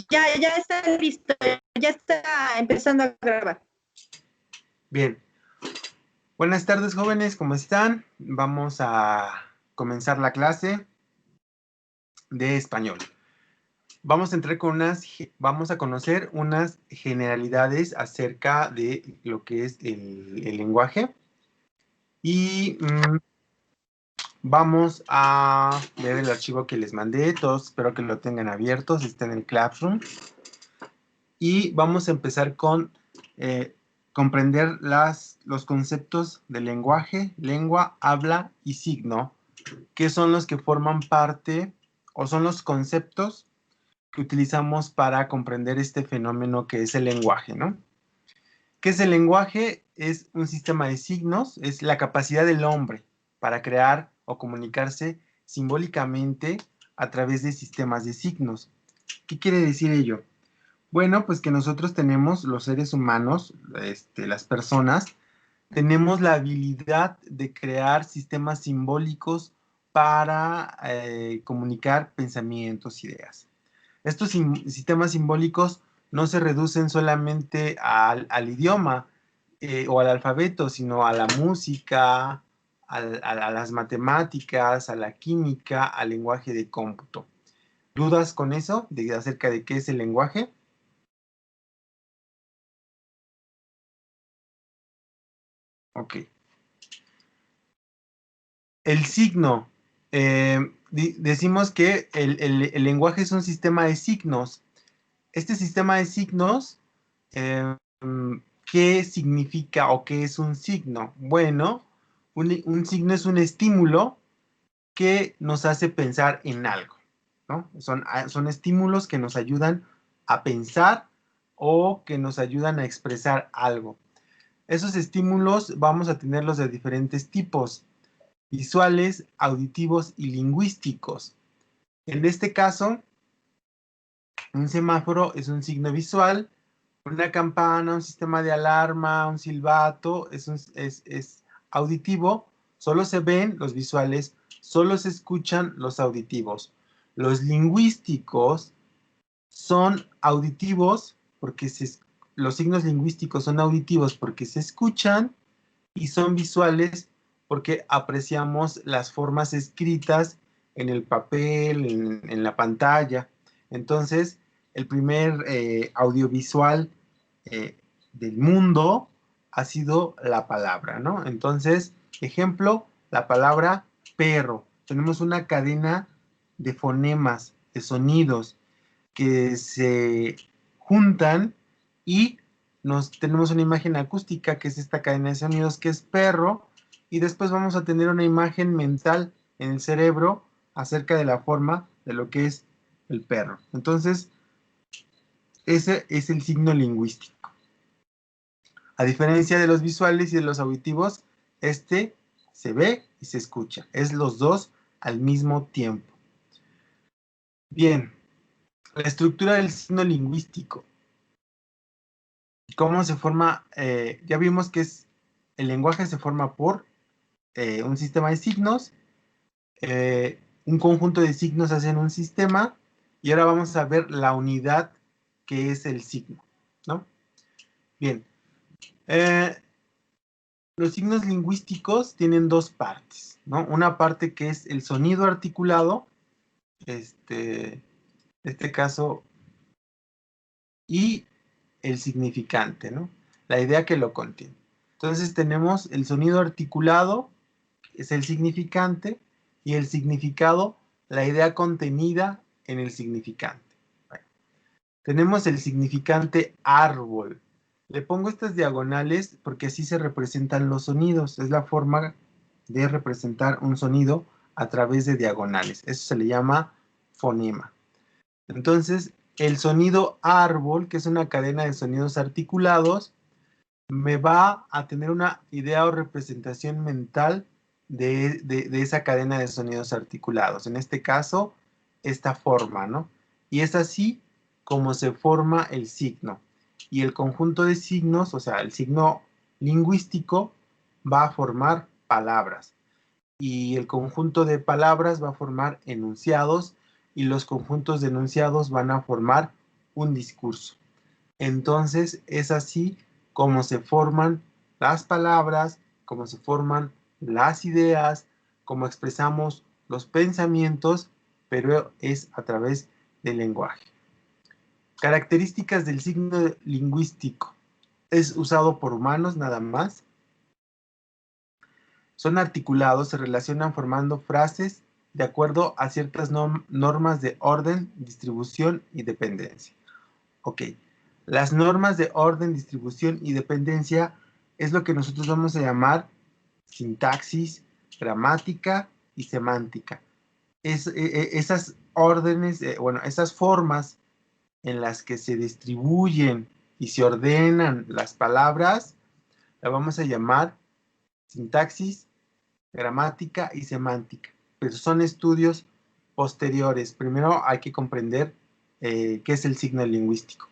Ya está listo, ya está empezando a grabar. Bien. Buenas tardes, jóvenes, ¿cómo están? Vamos a comenzar la clase de español. Vamos a conocer unas generalidades acerca de lo que es el lenguaje. Y vamos a ver el archivo que les mandé. Todos espero que lo tengan abierto, si está en el Classroom. Y vamos a empezar con comprender los conceptos de lenguaje, lengua, habla y signo, que son los que forman parte o son los conceptos que utilizamos para comprender este fenómeno que es el lenguaje, ¿no? ¿Qué es el lenguaje? Es un sistema de signos, es la capacidad del hombre para crear o comunicarse simbólicamente a través de sistemas de signos. ¿Qué quiere decir ello? Bueno, pues que nosotros tenemos, los seres humanos, las personas, tenemos la habilidad de crear sistemas simbólicos para comunicar pensamientos, ideas. Estos sistemas simbólicos no se reducen solamente al idioma o al alfabeto, sino a la música, a las matemáticas, a la química, al lenguaje de cómputo. ¿Dudas con eso acerca de qué es el lenguaje? Ok. El signo. Decimos que el lenguaje es un sistema de signos. Este sistema de signos, ¿qué significa o qué es un signo? Bueno, un signo es un estímulo que nos hace pensar en algo, ¿no? Son estímulos que nos ayudan a pensar o que nos ayudan a expresar algo. Esos estímulos vamos a tenerlos de diferentes tipos: visuales, auditivos y lingüísticos. En este caso, un semáforo es un signo visual, una campana, un sistema de alarma, un silbato es auditivo. Solo se ven los visuales, solo se escuchan los auditivos. Los lingüísticos son auditivos porque los signos lingüísticos son auditivos porque se escuchan, y son visuales porque apreciamos las formas escritas en el papel, en la pantalla. Entonces, el primer audiovisual del mundo ha sido la palabra, ¿no? Entonces, ejemplo, la palabra perro. Tenemos una cadena de fonemas, de sonidos que se juntan y tenemos una imagen acústica, que es esta cadena de sonidos, que es perro, y después vamos a tener una imagen mental en el cerebro acerca de la forma de lo que es el perro. Entonces, ese es el signo lingüístico. A diferencia de los visuales y de los auditivos, este se ve y se escucha. Es los dos al mismo tiempo. Bien, la estructura del signo lingüístico. ¿Cómo se forma? Ya vimos que el lenguaje se forma por un sistema de signos, un conjunto de signos hacen un sistema, y ahora vamos a ver la unidad que es el signo, ¿no? Bien, los signos lingüísticos tienen dos partes, ¿no? Una parte que es el sonido articulado, en este caso, y el significante, ¿no? La idea que lo contiene. Entonces tenemos el sonido articulado, que es el significante, y el significado, la idea contenida en el significante. Bueno, tenemos el significante árbol. Le pongo estas diagonales porque así se representan los sonidos. Es la forma de representar un sonido a través de diagonales. Eso se le llama fonema. Entonces, el sonido árbol, que es una cadena de sonidos articulados, me va a tener una idea o representación mental de esa cadena de sonidos articulados. En este caso, esta forma, ¿no? Y es así como se forma el signo. Y el conjunto de signos, o sea, el signo lingüístico, va a formar palabras. Y el conjunto de palabras va a formar enunciados, y los conjuntos de enunciados van a formar un discurso. Entonces, es así como se forman las palabras, como se forman las ideas, como expresamos los pensamientos, pero es a través del lenguaje. Características del signo lingüístico. Es usado por humanos nada más. Son articulados, se relacionan formando frases de acuerdo a ciertas normas de orden, distribución y dependencia. Ok, las normas de orden, distribución y dependencia es lo que nosotros vamos a llamar sintaxis, gramática y semántica. Esas órdenes, bueno, esas formas en las que se distribuyen y se ordenan las palabras, la vamos a llamar sintaxis, gramática y semántica. Pero son estudios posteriores. Primero hay que comprender qué es el signo lingüístico.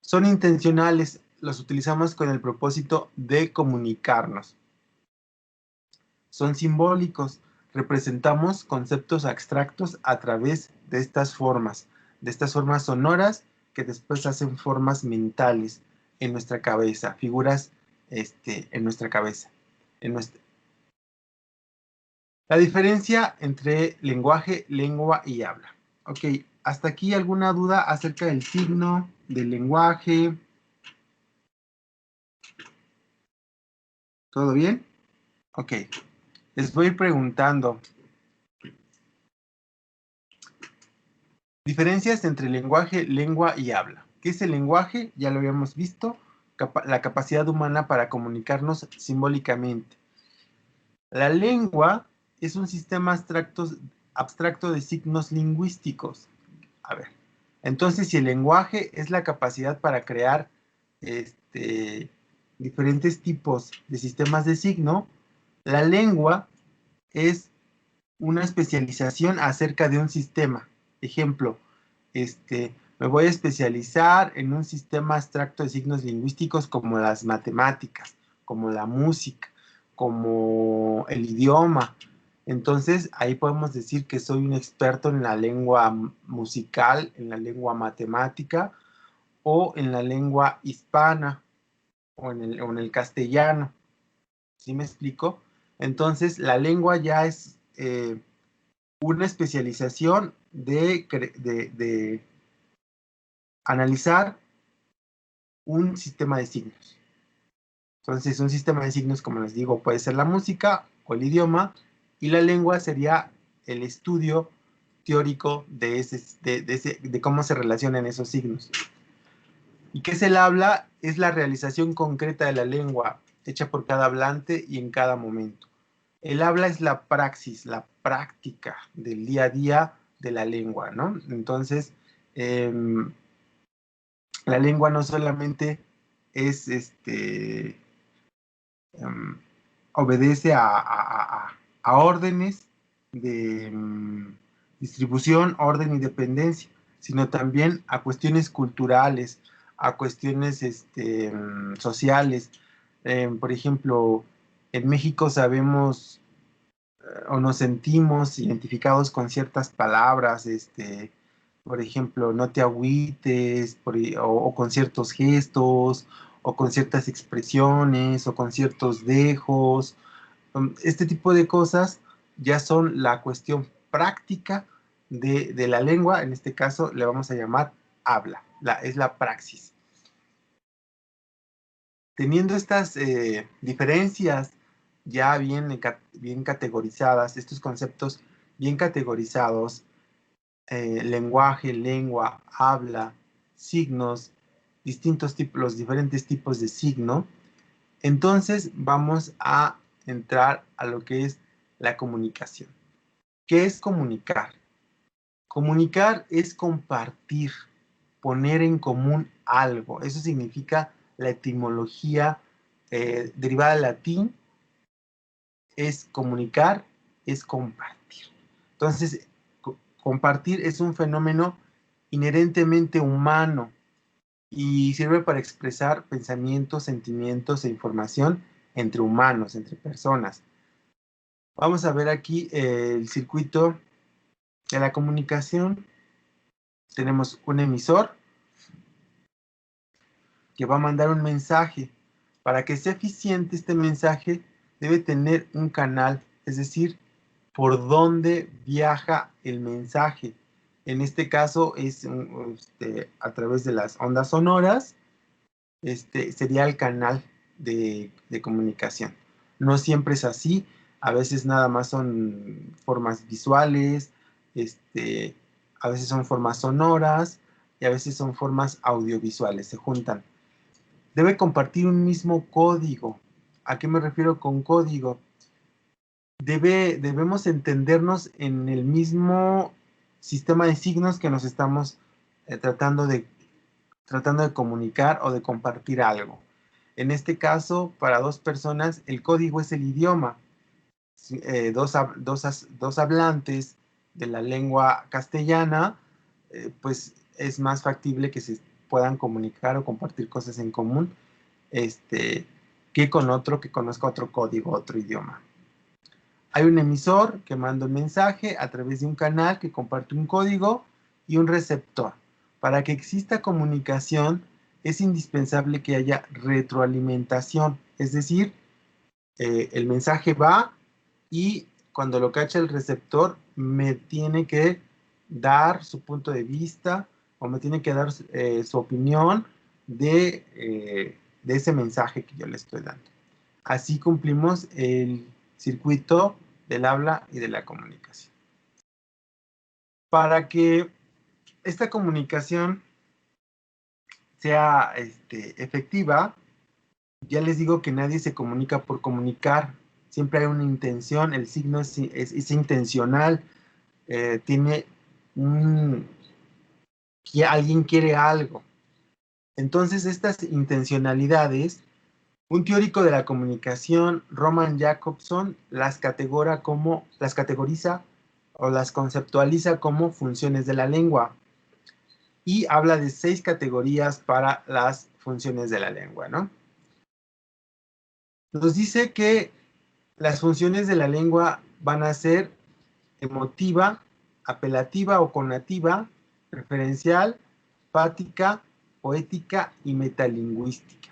Son intencionales, los utilizamos con el propósito de comunicarnos. Son simbólicos, representamos conceptos abstractos a través de estas formas sonoras que después hacen formas mentales en nuestra cabeza, figuras en nuestra cabeza. La diferencia entre lenguaje, lengua y habla. Ok, hasta aquí alguna duda acerca del signo, del lenguaje. ¿Todo bien? Ok, les voy preguntando. Diferencias entre lenguaje, lengua y habla. ¿Qué es el lenguaje? Ya lo habíamos visto. La capacidad humana para comunicarnos simbólicamente. La lengua es un sistema abstracto de signos lingüísticos. A ver, entonces si el lenguaje es la capacidad para crear diferentes tipos de sistemas de signo, la lengua es una especialización acerca de un sistema. Ejemplo, me voy a especializar en un sistema abstracto de signos lingüísticos como las matemáticas, como la música, como el idioma. Entonces, ahí podemos decir que soy un experto en la lengua musical, en la lengua matemática o en la lengua hispana o en el castellano. ¿Sí me explico? Entonces, la lengua ya es una especialización de analizar un sistema de signos. Entonces, un sistema de signos, como les digo, puede ser la música o el idioma, y la lengua sería el estudio teórico de cómo se relacionan esos signos. ¿Y qué es el habla? Es la realización concreta de la lengua, hecha por cada hablante y en cada momento. El habla es la praxis, la práctica del día a día de la lengua, ¿no? Entonces, la lengua no solamente es, obedece a órdenes de distribución, orden y dependencia, sino también a cuestiones culturales, a cuestiones sociales. Por ejemplo, en México sabemos o nos sentimos identificados con ciertas palabras, por ejemplo, no te agüites, o con ciertos gestos, o con ciertas expresiones, o con ciertos dejos. Este tipo de cosas ya son la cuestión práctica de la lengua, en este caso le vamos a llamar habla, es la praxis. Teniendo estas diferencias ya bien categorizadas, estos conceptos bien categorizados, lenguaje, lengua, habla, signos, los diferentes tipos de signo, entonces vamos a entrar a lo que es la comunicación. ¿Qué es comunicar? Comunicar es compartir, poner en común algo. Eso significa la etimología derivada del latín, es comunicar, es compartir. Entonces, compartir es un fenómeno inherentemente humano y sirve para expresar pensamientos, sentimientos e información entre humanos, entre personas. Vamos a ver aquí el circuito de la comunicación. Tenemos un emisor, que va a mandar un mensaje. Para que sea eficiente este mensaje, debe tener un canal, es decir, por dónde viaja el mensaje. En este caso es a través de las ondas sonoras, sería el canal de comunicación. No siempre es así, a veces nada más son formas visuales, a veces son formas sonoras y a veces son formas audiovisuales, se juntan. Debe compartir un mismo código. ¿A qué me refiero con código? Debemos entendernos en el mismo sistema de signos que nos estamos tratando de comunicar o de compartir algo. En este caso, para dos personas, el código es el idioma. Dos hablantes de la lengua castellana, pues es más factible que se puedan comunicar o compartir cosas en común, que con otro que conozca otro código, otro idioma. Hay un emisor que manda un mensaje a través de un canal que comparte un código y un receptor. Para que exista comunicación es indispensable que haya retroalimentación, es decir, el mensaje va y cuando lo cacha el receptor me tiene que dar su punto de vista o me tiene que dar su opinión de ese mensaje que yo le estoy dando. Así cumplimos el circuito del habla y de la comunicación. Para que esta comunicación sea efectiva, ya les digo que nadie se comunica por comunicar. Siempre hay una intención, el signo es intencional, tiene que alguien quiere algo. Entonces, estas intencionalidades, un teórico de la comunicación, Roman Jakobson, las categoriza o las conceptualiza como funciones de la lengua y habla de 6 categorías para las funciones de la lengua, ¿no? Nos dice que las funciones de la lengua van a ser emotiva, apelativa o conativa, referencial, fática, poética y metalingüística.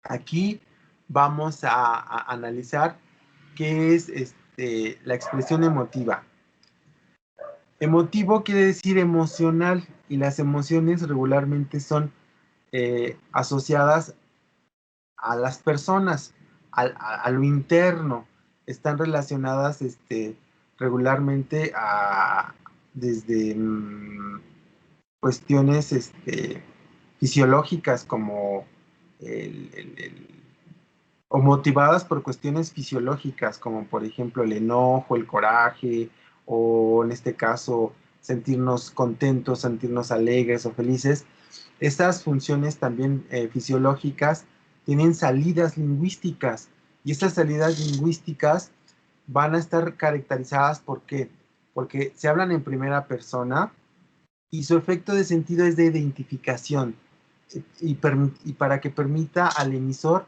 Aquí vamos a analizar qué es la expresión emotiva. Emotivo quiere decir emocional y las emociones regularmente son asociadas a las personas, a lo interno, están relacionadas regularmente desde cuestiones fisiológicas como o motivadas por cuestiones fisiológicas como por ejemplo el enojo, el coraje o en este caso sentirnos contentos, sentirnos alegres o felices. Estas funciones también fisiológicas tienen salidas lingüísticas y estas salidas lingüísticas van a estar caracterizadas ¿por qué? Porque se hablan en primera persona y su efecto de sentido es de identificación y para que permita al emisor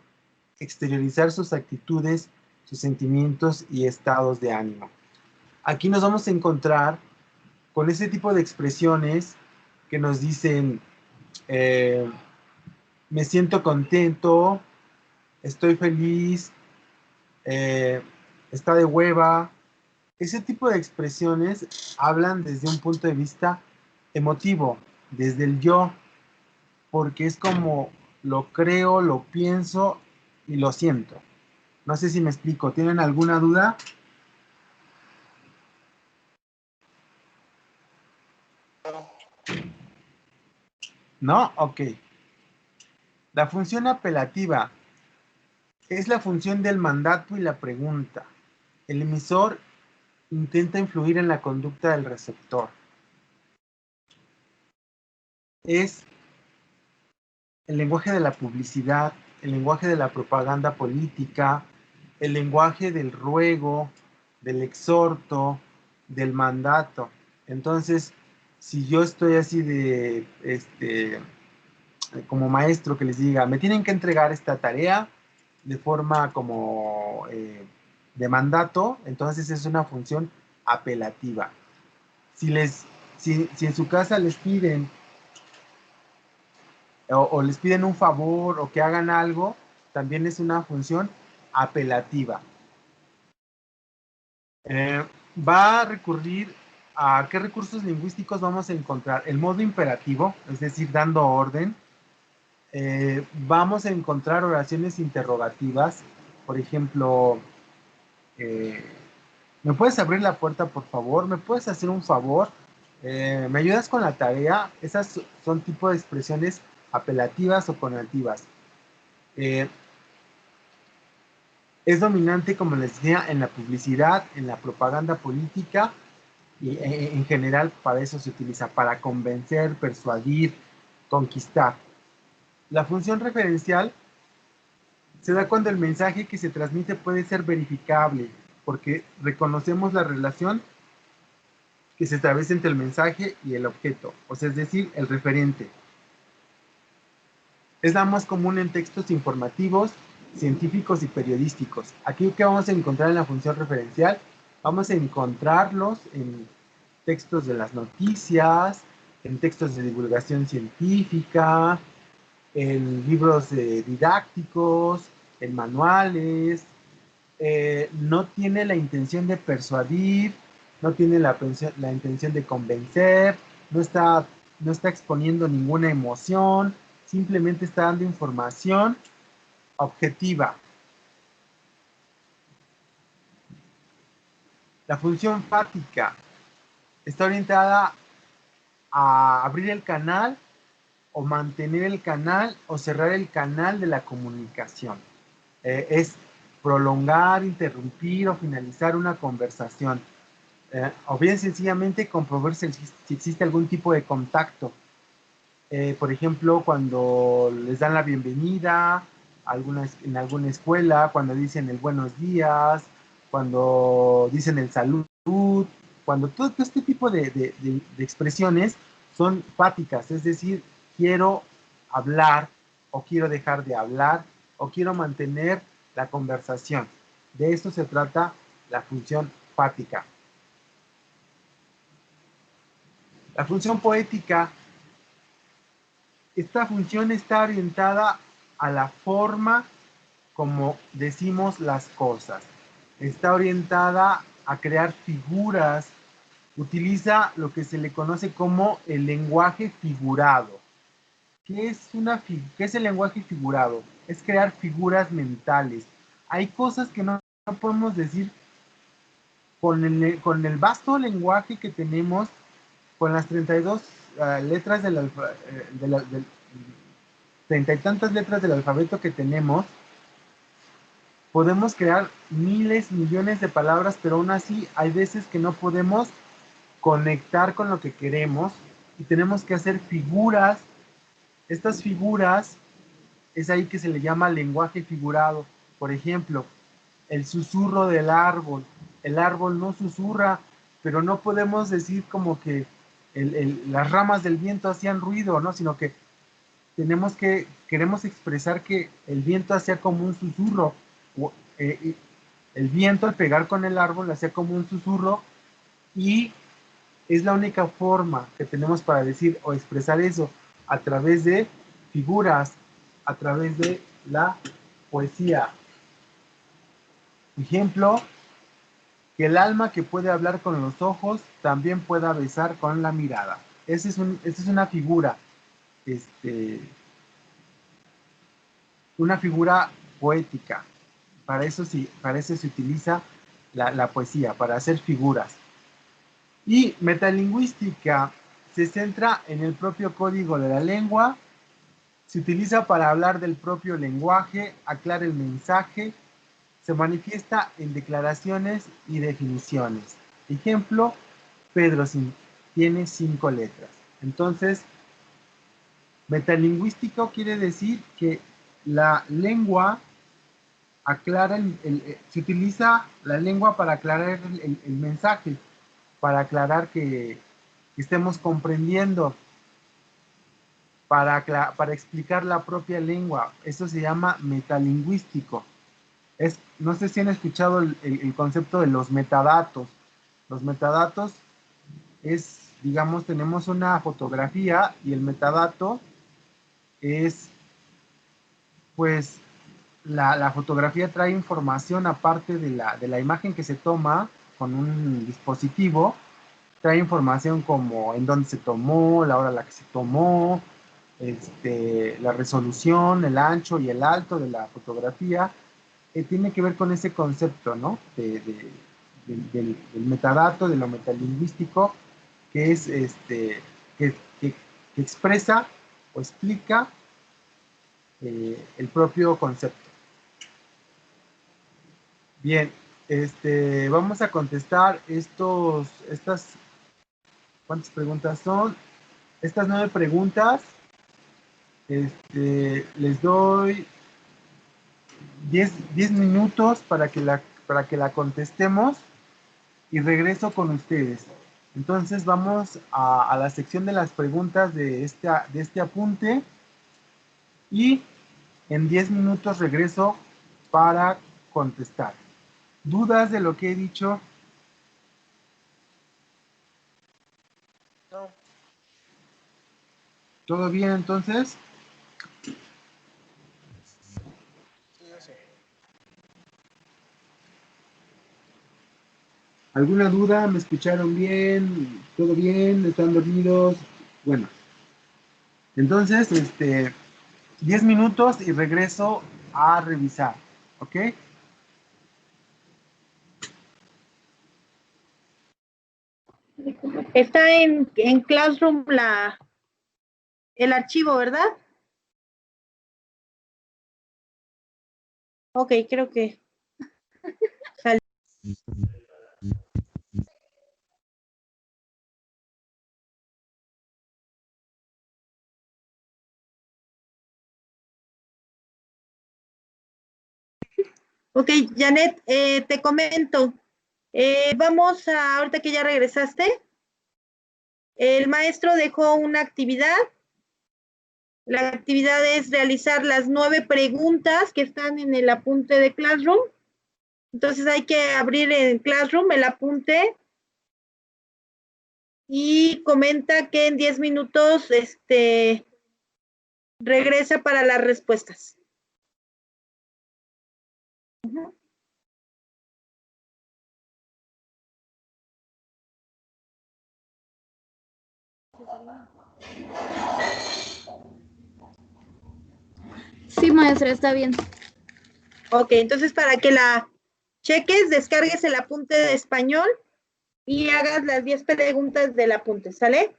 exteriorizar sus actitudes, sus sentimientos y estados de ánimo. Aquí nos vamos a encontrar con ese tipo de expresiones que nos dicen me siento contento, estoy feliz, está de hueva. Ese tipo de expresiones hablan desde un punto de vista emotivo, desde el yo, porque es como lo creo, lo pienso y lo siento. No sé si me explico. ¿Tienen alguna duda? ¿No? Ok. La función apelativa es la función del mandato y la pregunta. El emisor intenta influir en la conducta del receptor. Es el lenguaje de la publicidad, el lenguaje de la propaganda política, el lenguaje del ruego, del exhorto, del mandato. Entonces, si yo estoy así como maestro que les diga, me tienen que entregar esta tarea de forma como de mandato, entonces es una función apelativa. Si en su casa les piden o les piden un favor o que hagan algo, también es una función apelativa. Va a recurrir a qué recursos lingüísticos vamos a encontrar. El modo imperativo, es decir, dando orden. Vamos a encontrar oraciones interrogativas. Por ejemplo, ¿me puedes abrir la puerta, por favor? ¿Me puedes hacer un favor? ¿Me ayudas con la tarea? Esas son tipo de expresiones apelativas o conativas. Es dominante, como les decía, en la publicidad, en la propaganda política y en general para eso se utiliza, para convencer, persuadir, conquistar. La función referencial se da cuando el mensaje que se transmite puede ser verificable, porque reconocemos la relación que se establece entre el mensaje y el objeto, o sea, es decir, el referente. Es la más común en textos informativos, científicos y periodísticos. Aquí que vamos a encontrar en la función referencial, vamos a encontrarlos en textos de las noticias, en textos de divulgación científica, en libros didácticos, en manuales. No tiene la intención de persuadir, no tiene la intención de convencer, no está, no está exponiendo ninguna emoción, simplemente está dando información objetiva. La función fática está orientada a abrir el canal o mantener el canal o cerrar el canal de la comunicación. Es prolongar, interrumpir o finalizar una conversación. O bien sencillamente comprobar si existe algún tipo de contacto. Por ejemplo, cuando les dan la bienvenida en alguna escuela, cuando dicen el buenos días, cuando dicen el salud, cuando todo este tipo de expresiones son fáticas, es decir, quiero hablar o quiero dejar de hablar o quiero mantener la conversación. De esto se trata la función fática. La función poética, esta función está orientada a la forma como decimos las cosas. Está orientada a crear figuras. Utiliza lo que se le conoce como el lenguaje figurado. ¿Qué es el lenguaje figurado? Es crear figuras mentales. Hay cosas que no podemos decir con el vasto lenguaje que tenemos, con las 32 letras del treinta y tantas letras del alfabeto que tenemos, podemos crear miles, millones de palabras, pero aún así hay veces que no podemos conectar con lo que queremos y tenemos que hacer figuras. Estas figuras es ahí que se le llama lenguaje figurado. Por ejemplo, el susurro del árbol. El árbol no susurra, pero no podemos decir como que las ramas del viento hacían ruido, ¿no? Sino que queremos expresar que el viento hacía como un susurro. El viento al pegar con el árbol hacía como un susurro y es la única forma que tenemos para decir o expresar eso, a través de figuras, a través de la poesía. Ejemplo, que el alma que puede hablar con los ojos también pueda besar con la mirada. Esa es una figura, una figura poética. Para eso se utiliza la poesía, para hacer figuras. Y metalingüística se centra en el propio código de la lengua, se utiliza para hablar del propio lenguaje, aclara el mensaje, se manifiesta en declaraciones y definiciones. Ejemplo, Pedro tiene 5 letras. Entonces, metalingüístico quiere decir que la lengua aclara, se utiliza la lengua para aclarar el mensaje, para aclarar que estemos comprendiendo, para explicar la propia lengua. Eso se llama metalingüístico. No sé si han escuchado el concepto de los metadatos. Los metadatos es, digamos, tenemos una fotografía y el metadato es, pues, la fotografía trae información aparte de la imagen que se toma con un dispositivo, trae información como en dónde se tomó, la hora a la que se tomó, la resolución, el ancho y el alto de la fotografía. Tiene que ver con ese concepto, ¿no? Del metadato, de lo metalingüístico, que es que expresa o explica el propio concepto. Bien, vamos a contestar ¿cuántas preguntas son? Estas 9 preguntas, les doy 10 minutos para que la contestemos y regreso con ustedes. Entonces vamos a la sección de las preguntas de este apunte y en 10 minutos regreso para contestar. ¿Dudas de lo que he dicho? No. ¿Todo bien entonces? Sí, yo sé. ¿Alguna duda? ¿Me escucharon bien? ¿Todo bien? ¿Están dormidos? Bueno, entonces, 10 minutos y regreso a revisar, ¿ok? Está en Classroom el archivo, ¿verdad? Ok, creo que salió. Ok, Janet, te comento. Ahorita que ya regresaste, el maestro dejó una actividad. La actividad es realizar las 9 preguntas que están en el apunte de Classroom. Entonces hay que abrir en Classroom el apunte y comenta que en 10 minutos regresa para las respuestas. Sí, maestra, está bien. Ok, entonces para que la cheques, descargues el apunte de español y hagas las 10 preguntas del apunte, ¿sale?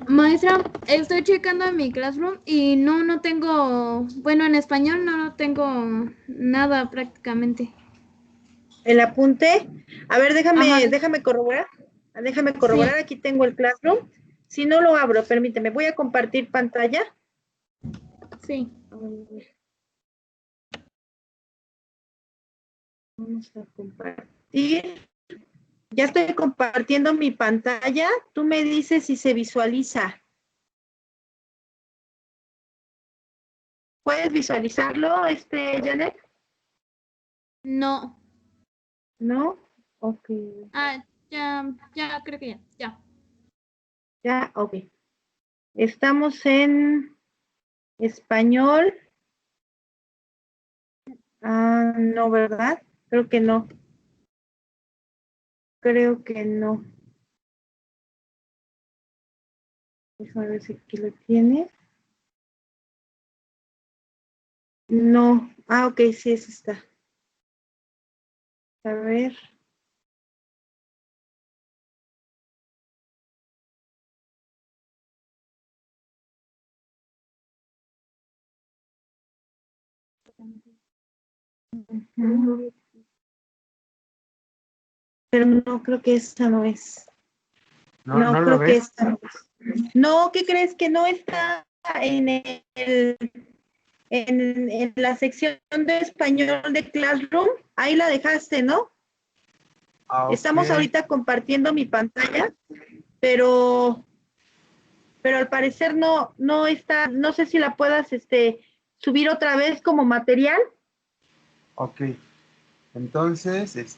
Maestra, estoy checando en mi Classroom y no tengo, bueno, en español no tengo nada prácticamente. El apunte. A ver, Ajá. déjame corroborar. Déjame corroborar, Sí. aquí tengo el Classroom. Si no lo abro, permíteme, voy a compartir pantalla. Sí. Vamos a compartir. Ya estoy compartiendo mi pantalla. Tú me dices si se visualiza. ¿Puedes visualizarlo, Janet? No. ¿No? Ok. Ah, ya creo que ya. Ya, ok. Estamos en español. Ah, no, ¿verdad? Creo que no. Creo que no. Déjame ver si aquí lo tiene. No. Ah, ok, sí, ese está. A ver. Ujú. Pero no creo que esta no es. ¿No lo Creo que ves? esta no es. No, ¿qué crees que no está en en la sección de español de Classroom? Ahí la dejaste, ¿no? Ah, ok. Estamos ahorita compartiendo mi pantalla. pero al parecer no está, no sé si la puedas subir otra vez como material Ok. Entonces,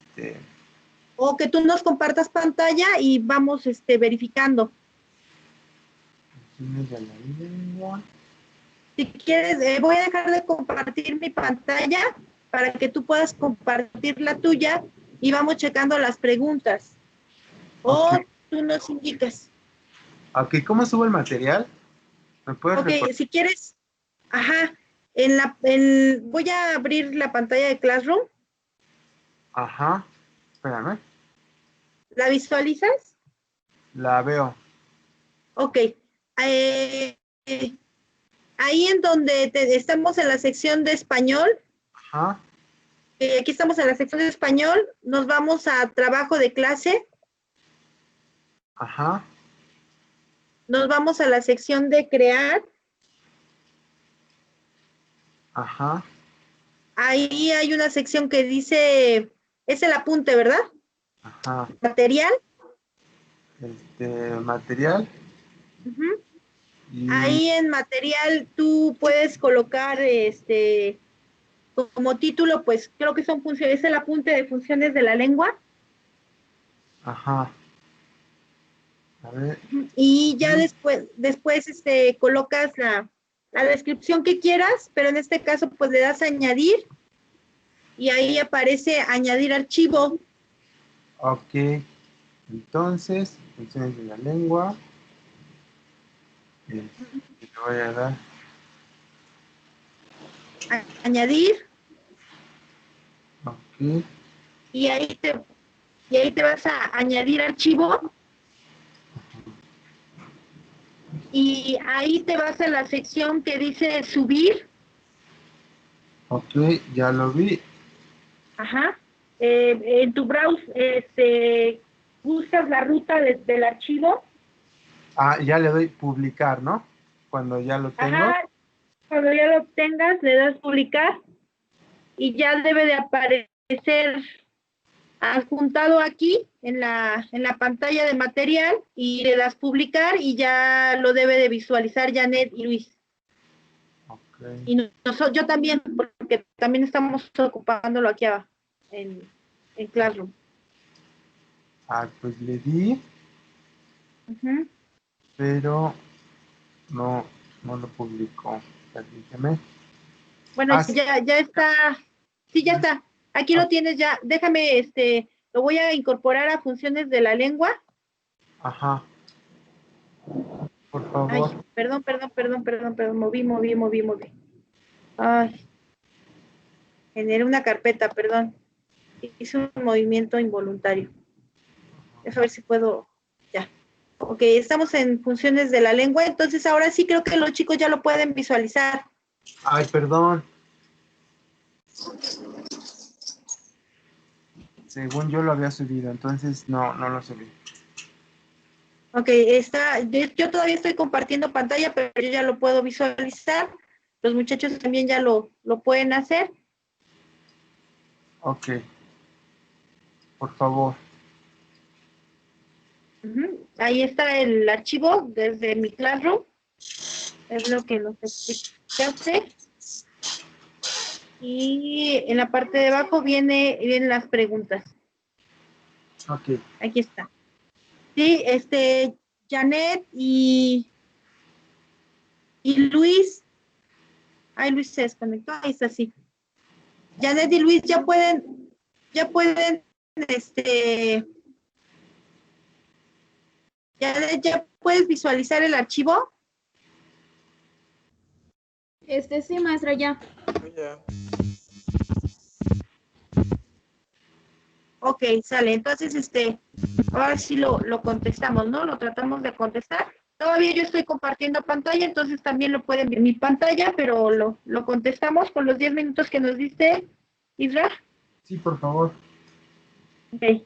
o que tú nos compartas pantalla y vamos verificando. funciones de la lengua. Si quieres, voy a dejar de compartir mi pantalla para que tú puedas compartir la tuya y vamos checando las preguntas. O Ok. tú nos indicas. Ok, ¿cómo subo el material? ¿Me puedes Ok, recordar? si quieres, ajá, voy a abrir la pantalla de Classroom. Ajá. Espérame. ¿La visualizas? La veo. Ok. Eh, eh, ahí en donde estamos en la sección de español, Ajá. aquí estamos en la sección de español, nos vamos a trabajo de clase, Ajá. nos vamos a la sección de crear, Ajá. ahí hay una sección que dice, es el apunte, ¿verdad? Ajá. Material. Material. Ujú. Y. Ahí en material tú puedes colocar como título, pues creo que son funciones, es el apunte de funciones de la lengua. Ajá. A ver. Y ya después colocas la descripción que quieras, pero en este caso pues le das a añadir y ahí aparece añadir archivo. Ok. Entonces, funciones de la lengua. Le voy a dar. Añadir Ok. y ahí te vas a añadir archivo y ahí te vas a la sección que dice subir. Ok, ya lo vi. Ajá. En tu browser buscas la ruta del archivo. Ah, ya le doy publicar, ¿no? Cuando ya lo tengo. Ajá. Cuando ya lo obtengas, le das publicar y ya debe de aparecer adjuntado aquí en la pantalla de material y le das publicar y ya lo debe de visualizar Janet y Luis. Ok. Y yo también, porque también estamos ocupándolo aquí abajo en Classroom. Ah, pues le di, Ujú. pero no lo publicó. Permíteme. Bueno, Ah, sí. ya está. Sí, ya está. Aquí Ah, lo tienes ya. Déjame, lo voy a incorporar a funciones de la lengua. ajá, por Ay, favor. perdón. Moví. Ay, generé una carpeta, perdón. Hice un movimiento involuntario. Déjame ver si puedo. Ya. Ok, estamos en funciones de la lengua, entonces ahora sí creo que los chicos ya lo pueden visualizar. Ay, perdón. Según yo lo había subido, entonces no lo subí. Ok, yo todavía estoy compartiendo pantalla, pero yo ya lo puedo visualizar. Los muchachos también ya lo pueden hacer. Ok, por favor. Ujú. Ahí está el archivo desde mi Classroom. Es lo que nos explicaste. Y en la parte de abajo vienen las preguntas. Ok. Aquí está. Sí, Janet y Luis. Ay, Luis se desconectó. Ahí está, sí. Janet y Luis ya pueden, ya puedes visualizar el archivo. Sí, maestra, ya. Ya. Ok, sale. Entonces, ahora sí lo contestamos, ¿no? Lo tratamos de contestar. Todavía yo estoy compartiendo pantalla, entonces también lo pueden ver en mi pantalla, pero lo contestamos con los 10 minutos que nos diste, Isra. Sí, por favor. Ok.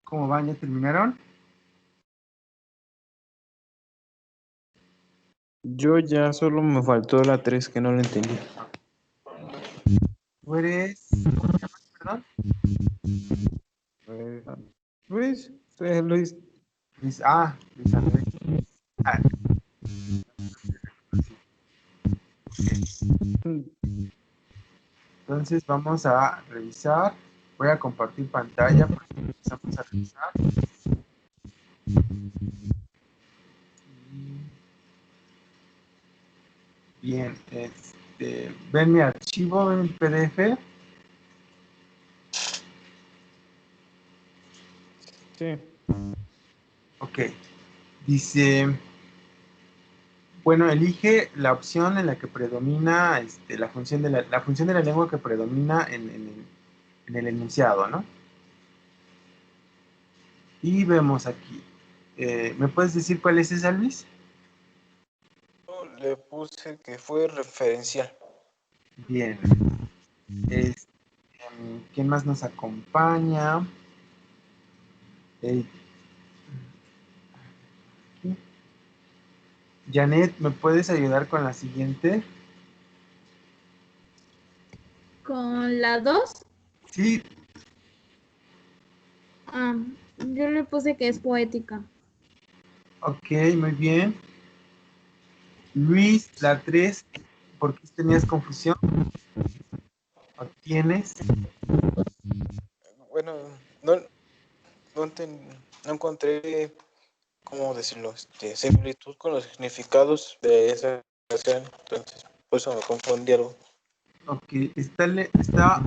¿Cómo van? ¿Ya terminaron? Yo ya solo me faltó la 3 que no la entendí. ¿Tú eres? ¿Cómo te llamas? Perdón. Eh, Luis, soy Luis. Luis Andrés. Ah, entonces vamos a revisar. Voy a compartir pantalla para que empezamos a revisar. Bien, ven mi archivo, ven el PDF. Sí. Ok. Dice, bueno, elige la opción en la que predomina la función de la función de la lengua que predomina en el enunciado, ¿no? Y vemos aquí. ¿Me puedes decir cuál es esa, Luis? Yo le puse que fue referencial. Bien. Este, ¿Quién más nos acompaña? Eh, aquí. Janet, ¿me puedes ayudar con la siguiente? Con la 2, Sí, yo le puse que es poética. ok, muy bien. Luis, la 3, ¿por qué tenías confusión? ¿O tienes? Bueno, no, no encontré, ¿cómo decirlo? Similitud con los significados de esa canción. Entonces, por eso me confundí algo. Ok, está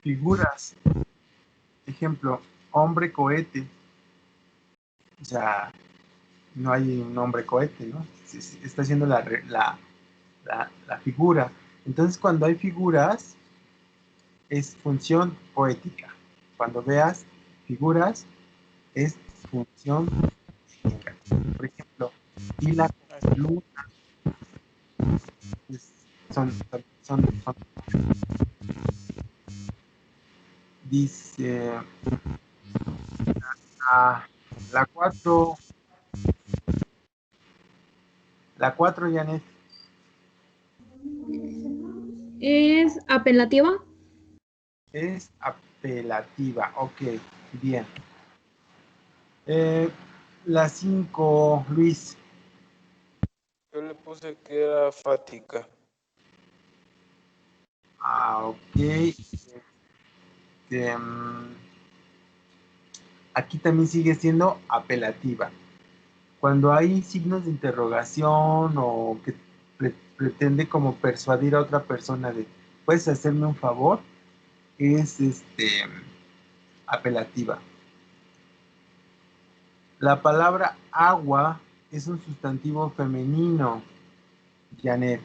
figuras. Ejemplo, hombre cohete. O sea, no hay un hombre cohete, ¿no? Está haciendo la figura. Entonces, cuando hay figuras, es función poética. Cuando veas figuras, es función poética. Por ejemplo, y la luna, pues, son. Dice, ah, la 4, Janet, ¿Es apelativa? es apelativa. Ok, bien. Eh, la 5, Luis. Yo le puse que era fática. Ok. Mm, aquí también sigue siendo apelativa. Cuando hay signos de interrogación o que pretende como persuadir a otra persona de, ¿puedes hacerme un favor? Es apelativa. La palabra agua es un sustantivo femenino, Janet.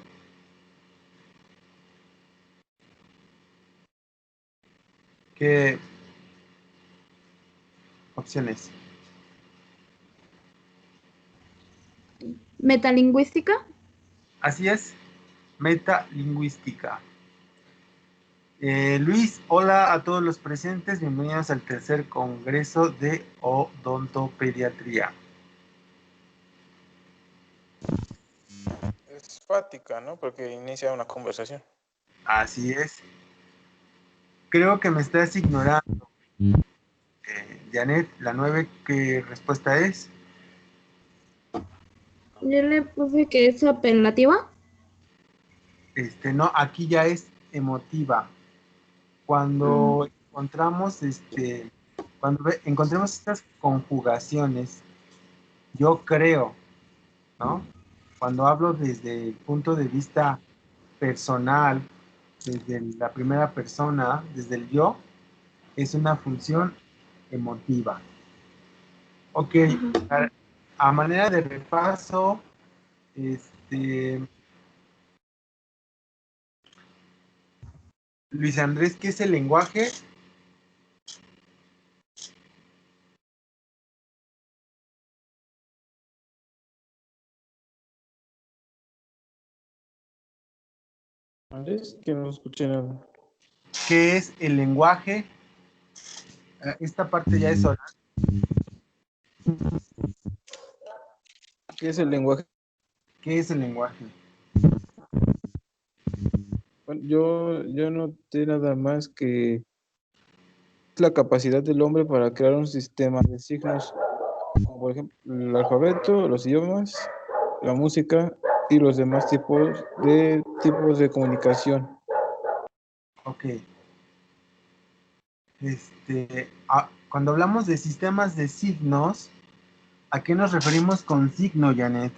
¿Qué opciones? ¿Metalingüística? Así es, metalingüística. Luis, hola a todos los presentes, bienvenidos al tercer congreso de odontopediatría. Es fática, ¿no? Porque inicia una conversación. Así es. Creo que me estás ignorando, Janet. La 9, ¿qué respuesta es? Yo le puse que es apelativa. No, aquí ya es emotiva. Mm, Cuando encontramos, encontremos estas conjugaciones, yo creo, ¿no? Cuando hablo desde el punto de vista personal, desde la primera persona, desde el yo, es una función emotiva. Ok, ajá. a manera de repaso, este, Luis Andrés, ¿qué es el lenguaje? ¿Andrés? Que no escuché nada. ¿Qué es el lenguaje? esta parte ya es oral. ¿Qué es el lenguaje? ¿Qué es el lenguaje? Bueno, yo noté nada más que es la capacidad del hombre para crear un sistema de signos, como por ejemplo el alfabeto, los idiomas, la música y los demás tipos de comunicación. Ok. Cuando hablamos de sistemas de signos, ¿a qué nos referimos con signo, Janet?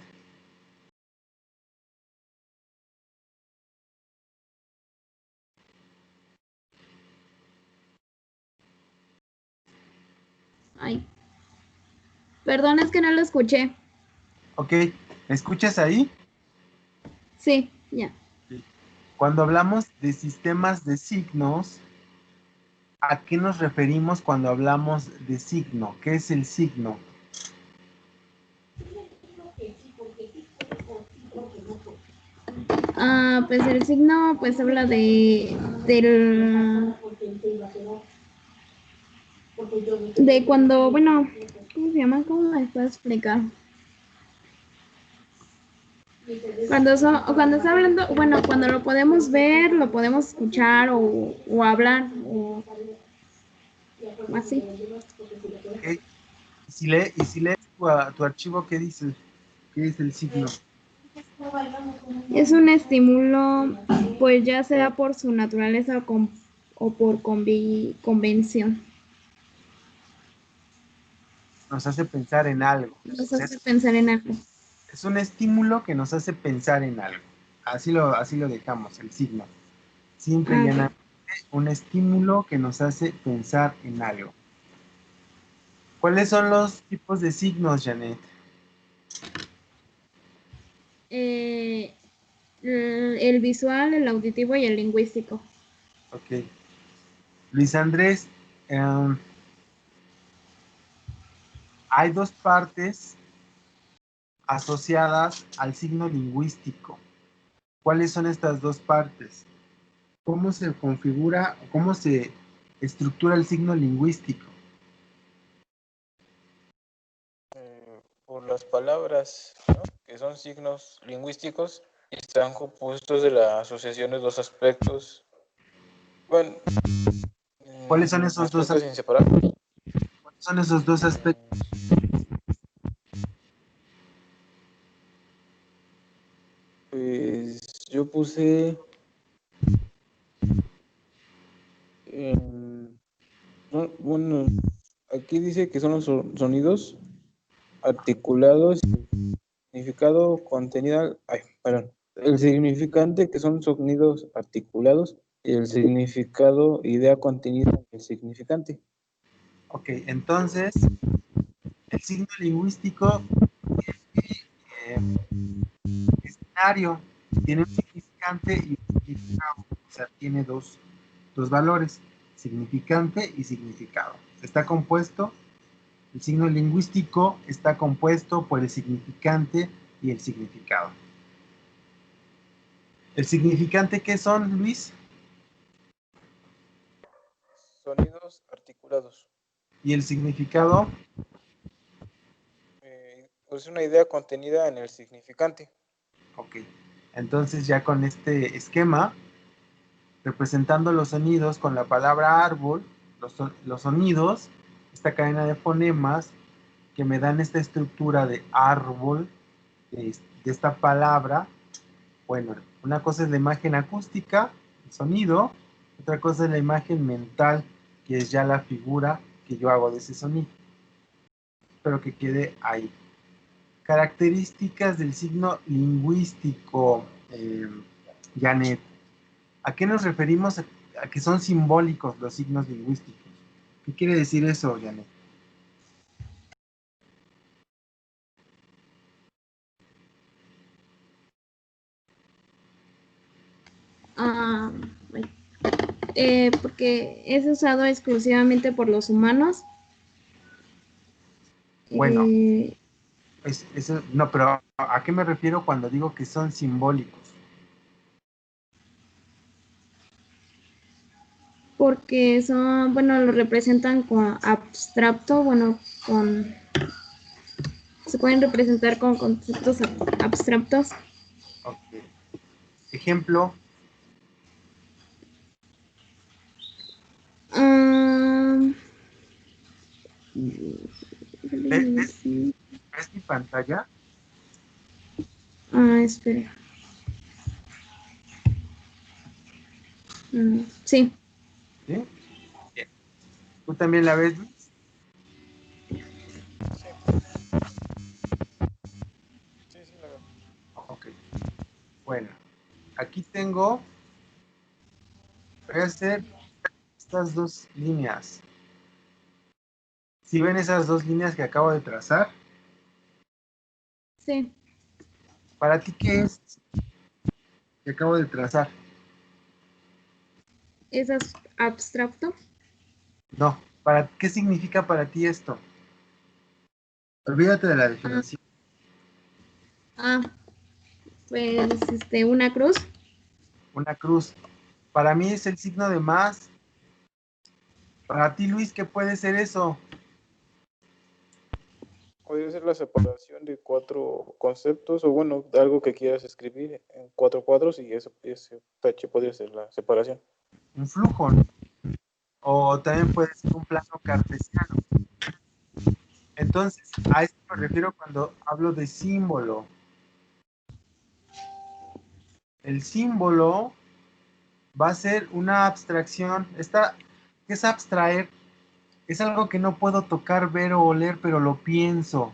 Ay, perdón, es que no lo escuché. Ok, ¿me escuchas ahí? Sí, ya. Cuando hablamos de sistemas de signos, ¿a qué nos referimos cuando hablamos de signo? ¿Qué es el signo? Pues el signo pues habla de cuando, bueno, ¿cómo se llama? ¿Cómo me puedo explicar? Cuando está hablando, bueno, cuando lo podemos ver, lo podemos escuchar o hablar o así. Ok. Y si lees tu archivo, ¿qué dice? ¿Qué es el signo? Es un estímulo, pues ya sea por su naturaleza o por convención. Nos hace pensar en algo. Nos O sea, hace pensar en algo. es un estímulo que nos hace pensar en algo. Así lo dejamos, el signo. Simple y Ah, llanamente un estímulo que nos hace pensar en algo. ¿Cuáles son los tipos de signos, Janet? eh, el visual, el auditivo y el lingüístico. Ok. Luis Andrés, hay dos partes asociadas al signo lingüístico. ¿Cuáles son estas dos partes? ¿Cómo se configura, cómo se estructura el signo lingüístico? Por las palabras, ¿no? Que son signos lingüísticos y están compuestos de la asociación de dos aspectos. Bueno, ¿Cuáles son esos dos aspectos aspectos? inseparables. ¿Cuáles son esos dos aspectos? Pues yo puse bueno, aquí dice que son los sonidos articulados, significado contenido, ay, perdón, el significante que son sonidos articulados y el significado, idea contenida en el significante. Ok, entonces, el signo lingüístico eh, es binario, tiene un significante y un significado, o sea, tiene dos valores, significante y significado. Está compuesto, el signo lingüístico está compuesto por el significante y el significado. ¿El significante qué son, Luis? Sonidos articulados. ¿Y el significado? Es una idea contenida en el significante. Ok, entonces ya con este esquema, representando los sonidos con la palabra árbol, los sonidos, esta cadena de fonemas que me dan esta estructura de árbol, de esta palabra. Bueno, una cosa es la imagen acústica, el sonido, otra cosa es la imagen mental, que es ya la figura que yo hago de ese sonido. Espero que quede ahí. Características del signo lingüístico, Janet. ¿A qué nos referimos a que son simbólicos los signos lingüísticos? ¿Qué quiere decir eso, Janet? Ah, bueno, porque es usado exclusivamente por los humanos. Bueno, Eh, no, pero ¿a qué me refiero cuando digo que son simbólicos? porque son, bueno, lo representan con abstracto, bueno, se pueden representar con conceptos abstractos. Ok. Ejemplo, Ah, ¿ves mi pantalla? espera. Sí, ¿Sí? Bien. ¿Tú también la ves, Luis? Sí, sí, la veo. Ok. Bueno, aquí tengo, voy a hacer estas dos líneas. Si ven esas dos líneas que acabo de trazar, sí. ¿para ti qué es que acabo de trazar? Es abstracto. No, ¿qué significa para ti esto? Olvídate de la Ah, definición. ah, pues una cruz. Una cruz. Para mí es el signo de más. Para ti, Luis, ¿qué puede ser eso? Podría ser la separación de 4 conceptos o bueno, de algo que quieras escribir en 4 cuadros y ese tache podría ser la separación. Un flujo, ¿no? O también puede ser un plano cartesiano. Entonces, a esto me refiero cuando hablo de símbolo. El símbolo va a ser una abstracción. ¿Qué es abstraer? Es algo que no puedo tocar, ver o oler, pero lo pienso.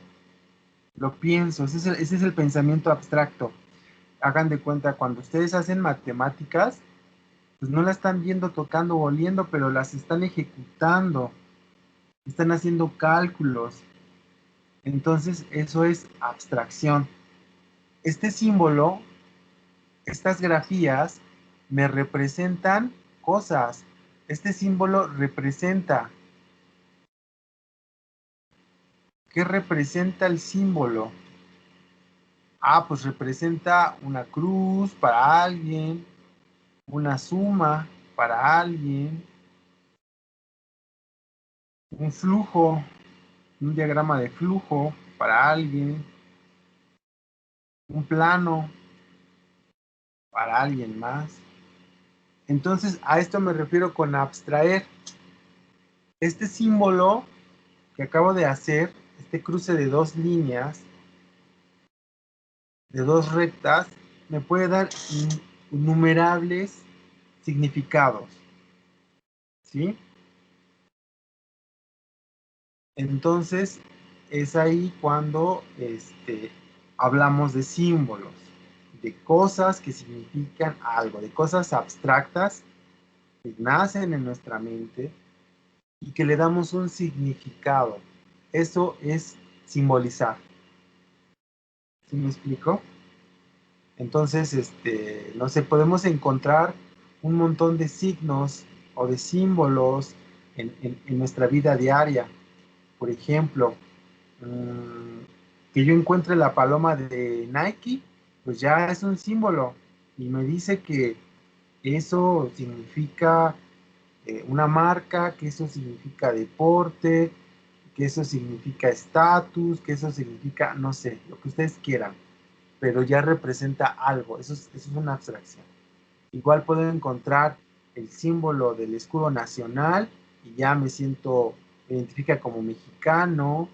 Lo pienso. Ese es el pensamiento abstracto. Hagan de cuenta, cuando ustedes hacen matemáticas, pues no la están viendo, tocando o oliendo, pero las están ejecutando. Están haciendo cálculos. Entonces, eso es abstracción. Este símbolo, estas grafías, me representan cosas. Este símbolo representa. ¿Qué representa el símbolo? Ah, pues representa una cruz para alguien, una suma para alguien, un flujo, un diagrama de flujo para alguien, un plano para alguien más. Entonces, a esto me refiero con abstraer. Este símbolo que acabo de hacer, este cruce de dos líneas, de dos rectas, me puede dar innumerables significados. ¿Sí? Entonces, es ahí cuando hablamos de símbolos, de cosas que significan algo, de cosas abstractas que nacen en nuestra mente y que le damos un significado. Eso es simbolizar. ¿Sí me explico? Entonces, no sé, podemos encontrar un montón de signos o de símbolos en nuestra vida diaria. Por ejemplo, que yo encuentre la paloma de Nike, pues ya es un símbolo y me dice que eso significa una marca, que eso significa deporte, que eso significa estatus, que eso significa, no sé, lo que ustedes quieran, pero ya representa algo, eso es una abstracción. Igual puedo encontrar el símbolo del escudo nacional y ya me siento, me identifica como mexicano,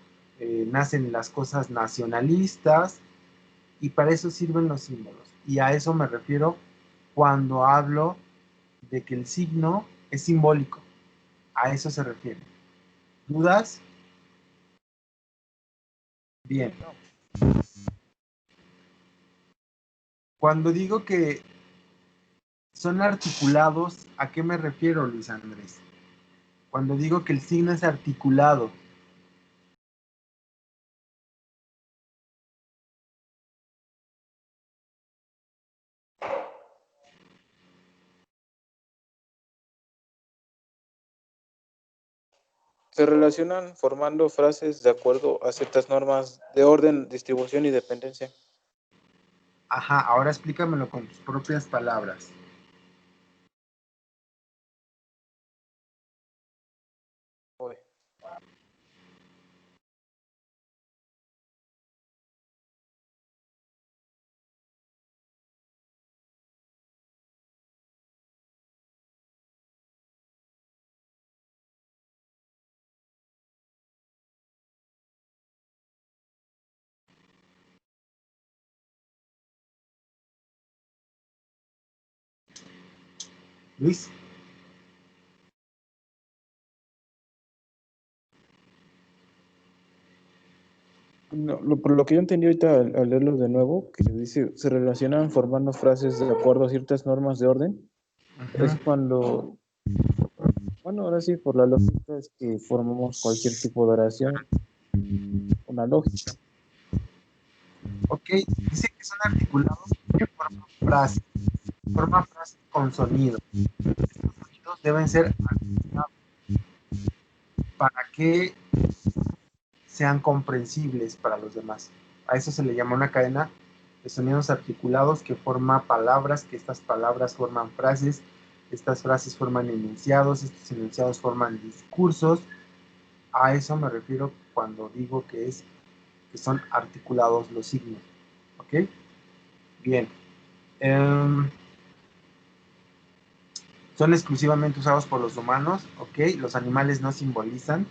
nacen las cosas nacionalistas y para eso sirven los símbolos. Y a eso me refiero cuando hablo de que el signo es simbólico. A eso se refiere. ¿Dudas? Bien. No. Cuando digo que son articulados, ¿a qué me refiero, Luis Andrés? Cuando digo que el signo es articulado, Se relacionan formando frases de acuerdo a ciertas normas de orden, distribución y dependencia. ajá, ahora explícamelo con tus propias palabras. Luis. No, por lo que yo entendí ahorita al leerlo de nuevo, que dice, se relacionan formando frases de acuerdo a ciertas normas de orden, es cuando, bueno, ahora sí, por la lógica es que formamos cualquier tipo de oración, una lógica. Ok, dice que son articulados que forman frases con sonido. Estos sonidos deben ser articulados para que sean comprensibles para los demás. A eso se le llama una cadena de sonidos articulados que forma palabras, que estas palabras forman frases, estas frases forman enunciados, estos enunciados forman discursos. A eso me refiero cuando digo que son articulados los signos. ¿Ok? Bien. Son exclusivamente usados por los humanos. ¿Ok? Los animales no simbolizan,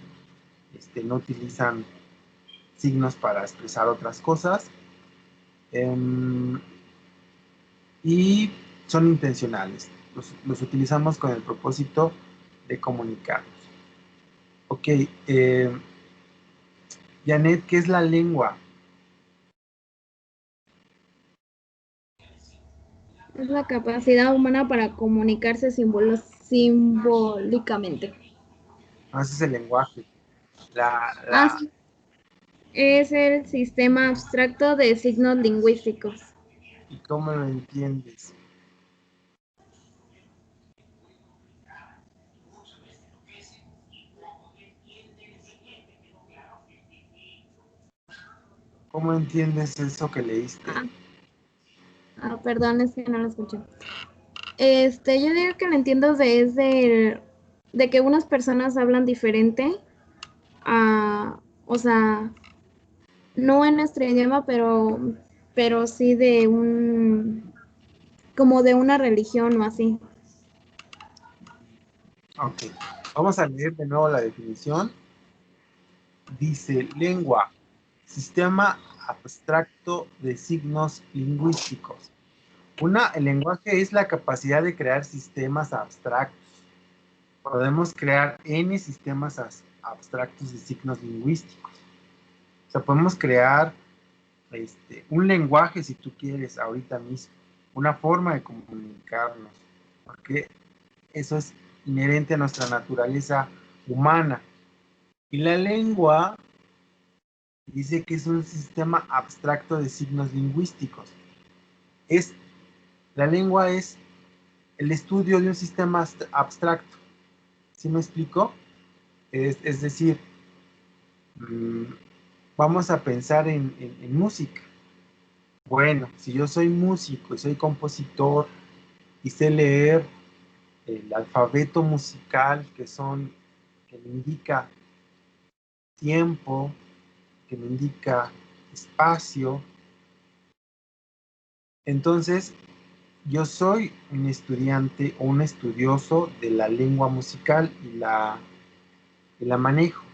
no utilizan signos para expresar otras cosas. Y son intencionales. Los utilizamos con el propósito de comunicarnos. Ok. Janet, ¿qué es la lengua? Es la capacidad humana para comunicarse simbólicamente. No, ese es el lenguaje. Sí. Es el sistema abstracto de signos lingüísticos. ¿Y cómo lo entiendes? ¿Cómo entiendes eso que leíste? Perdón, es que no lo escuché. Yo digo que lo entiendo de que unas personas hablan diferente o sea, no en nuestro idioma, pero sí como de una religión o así. Ok, vamos a leer de nuevo la definición. Dice, lengua, sistema abstracto de signos lingüísticos. El lenguaje es la capacidad de crear sistemas abstractos. Podemos crear N sistemas abstractos de signos lingüísticos. O sea, podemos crear un lenguaje, si tú quieres, ahorita mismo. Una forma de comunicarnos. Porque eso es inherente a nuestra naturaleza humana. Y la lengua dice que es un sistema abstracto de signos lingüísticos. La lengua es el estudio de un sistema abstracto. ¿Sí me explico? Es decir, vamos a pensar en música. Bueno, si yo soy músico y soy compositor y sé leer el alfabeto musical que me indica tiempo, que me indica espacio, entonces yo soy un estudiante o un estudioso de la lengua musical y la manejo.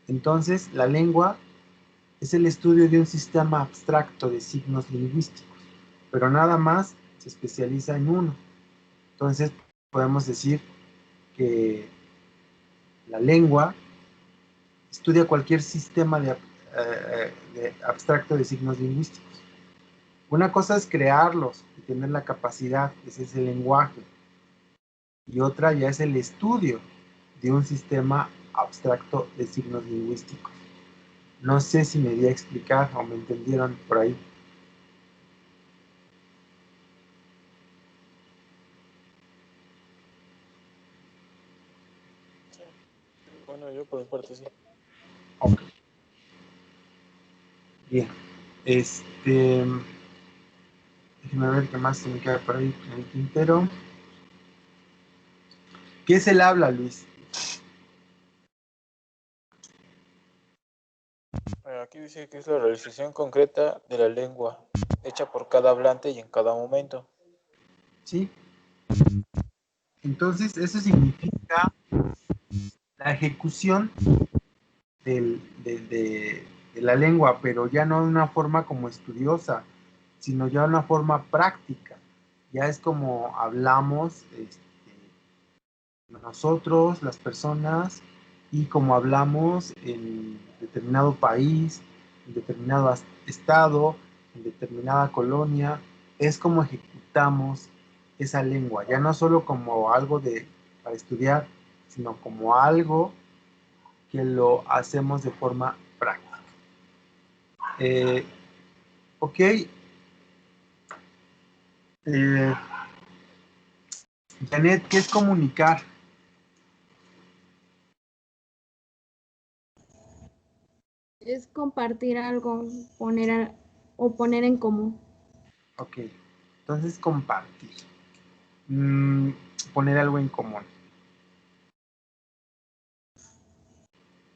Entonces, la lengua es el estudio de un sistema abstracto de signos lingüísticos, pero nada más se especializa en uno. Entonces, podemos decir que la lengua estudia cualquier sistema de abstracto de signos lingüísticos. Una cosa es crearlos y tener la capacidad, ese es el lenguaje, y otra ya es el estudio de un sistema abstracto de signos lingüísticos. No sé si me di a explicar o me entendieron por ahí. Bueno, yo por mi parte sí. Ok. Bien. Déjenme ver qué más se me queda por ahí en el tintero. ¿Qué es el habla, Luis? Aquí dice que es la realización concreta de la lengua, hecha por cada hablante y en cada momento. ¿Sí? Entonces, eso significa la ejecución de la lengua, pero ya no de una forma como estudiosa, sino ya de una forma práctica. Ya es como hablamos nosotros, las personas, y cómo hablamos en determinado país, en determinado estado, en determinada colonia, es como ejecutamos esa lengua, ya no solo como algo para estudiar, sino como algo que lo hacemos de forma práctica. Ok. Janet, ¿qué es comunicar? Es compartir algo, o poner en común. Ok, entonces compartir. Poner algo en común.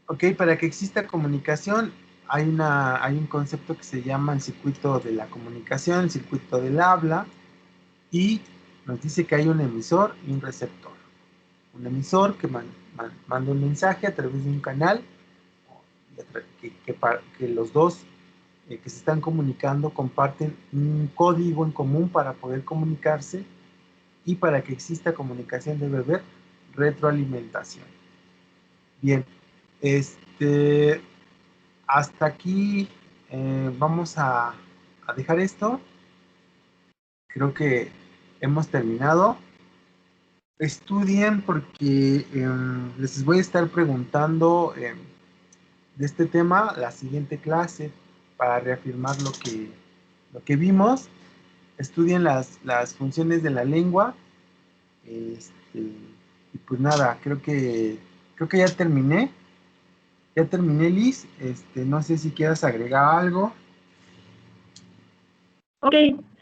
Ok, para que exista comunicación hay un concepto que se llama el circuito de la comunicación, el circuito del habla, y nos dice que hay un emisor y un receptor. Un emisor que manda un mensaje a través de un canal que los dos que se están comunicando comparten un código en común para poder comunicarse, y para que exista comunicación debe haber retroalimentación. Bien, hasta aquí vamos a dejar esto. Creo que hemos terminado. Estudien porque les voy a estar preguntando de este tema la siguiente clase para reafirmar lo que vimos. Estudien las funciones de la lengua. Y pues nada, creo que ya terminé. Ya terminé, Liz. No sé si quieras agregar algo. Ok,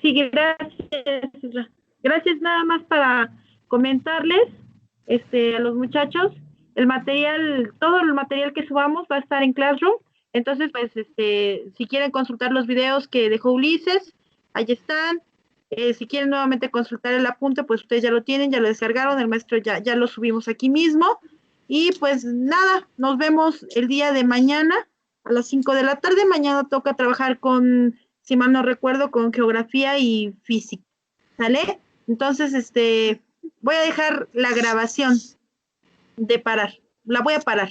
sí, gracias. Gracias, nada más para comentarles a los muchachos, el material, todo el material que subamos va a estar en Classroom. Entonces, pues, si quieren consultar los videos que dejó Ulises, ahí están. Si quieren nuevamente consultar el apunte, pues ustedes ya lo tienen, ya lo descargaron, el maestro ya lo subimos aquí mismo. Y pues nada, nos vemos el día de mañana a las 5 de la tarde. Mañana toca trabajar con, si mal no recuerdo, con geografía y física. ¿Sale? Entonces, voy a dejar la grabación de parar. La voy a parar.